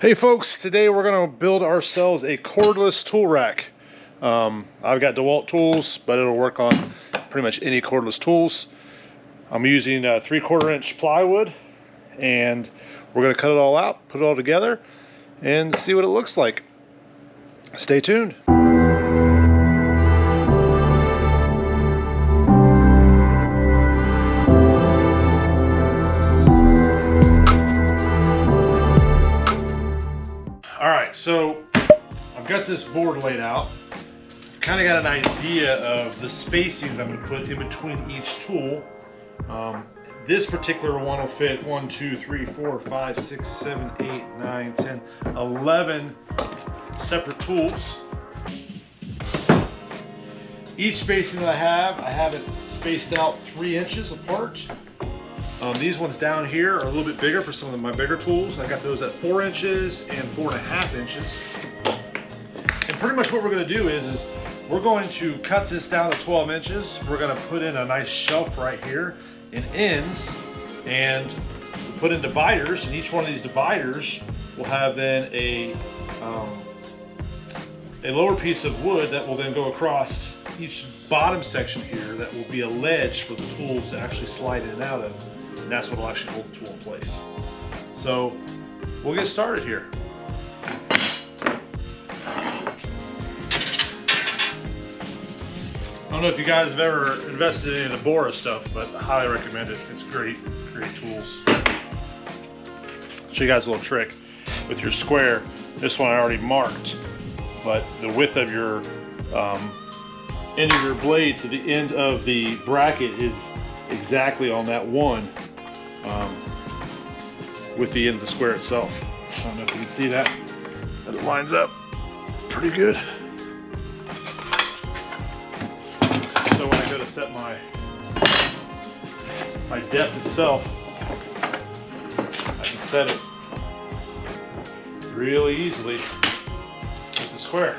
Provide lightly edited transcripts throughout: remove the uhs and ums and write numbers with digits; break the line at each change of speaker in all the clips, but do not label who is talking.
Hey folks, today we're going to build ourselves a cordless tool rack. I've got Dewalt tools, but it'll work on pretty much any cordless tools. I'm using 3/4 inch plywood, and we're going to cut it all out, put it all together, and see what it looks like. Stay tuned. Alright, so I've got this board laid out. Kind of got an idea of the spacings I'm going to put in between each tool. This particular one will fit 1, 2, 3, 4, 5, 6, 7, 8, 9, 10, 11 separate tools. Each spacing that I have it spaced out 3 inches apart. These ones down here are a little bit bigger for some of my bigger tools. I got those at 4 inches and 4.5 inches. And pretty much what we're going to do is we're going to cut this down to 12 inches. We're going to put in a nice shelf right here in ends and put in dividers, and each one of these dividers will have then a lower piece of wood that will then go across each bottom section here that will be a ledge for the tools to actually slide in and out of. And that's what will actually hold the tool in place. So we'll get started here. I don't know if you guys have ever invested in any of the Bora stuff, but I highly recommend it. It's great tools. I'll show you guys a little trick with your square. This one I already marked, but the width of your end of your blade to the end of the bracket is exactly on that one with the end of the square itself. I don't know if you can see that, but it lines up pretty good. So when I go to set my depth itself, I can set it really easily with the square.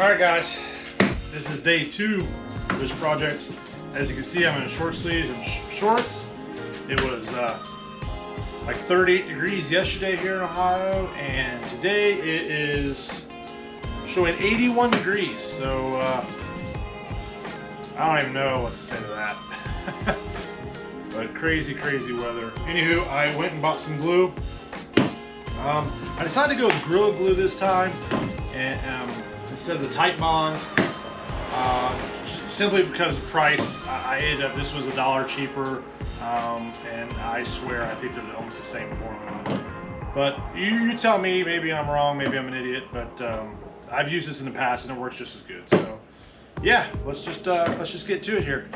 Alright guys, this is day 2 of this project. As you can see, I'm in short sleeves and shorts. It was like 38 degrees yesterday here in Ohio, and today it is showing 81 degrees. So I don't even know what to say to that. But crazy weather. Anywho, I went and bought some glue. I decided to go with Gorilla Glue this time, and instead of the Tight Bond, simply because of price. I ended up, this was $1 cheaper, and I swear I think they're almost the same formula. But you tell me, maybe I'm wrong, maybe I'm an idiot, but I've used this in the past and it works just as good. So yeah, let's just get to it here.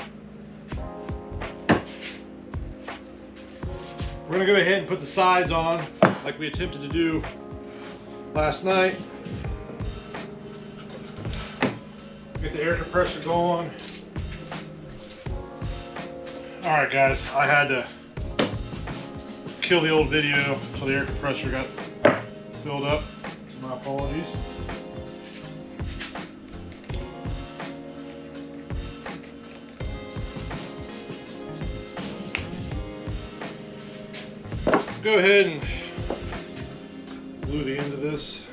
We're gonna go ahead and put the sides on like we attempted to do last night. Get the air compressor going. All right, guys, I had to kill the old video so the air compressor got filled up. So my apologies. Go ahead and glue the end of this.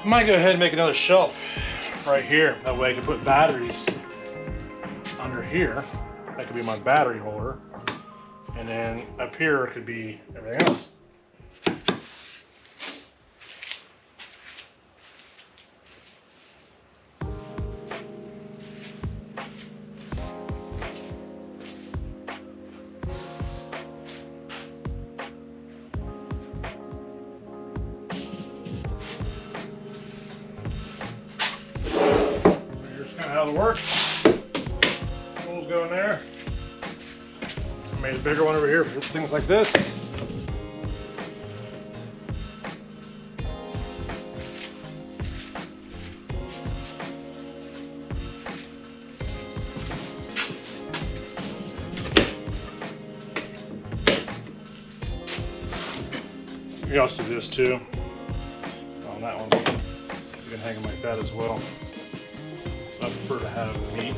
might go ahead and make another shelf right here. That way I can put batteries under here. That could be my battery holder. And then up here could be everything else. Here's kind of how it works. Tools go in there. I made a bigger one over here for things like this. You can also do this too. On that one, you can hang them like that as well. I prefer to have the meat.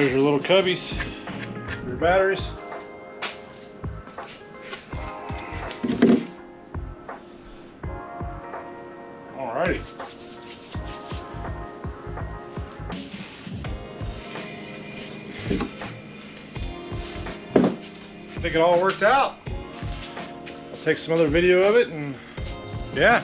There's your little cubbies for your batteries. Alrighty. I think it all worked out. I'll take some other video of it, and yeah.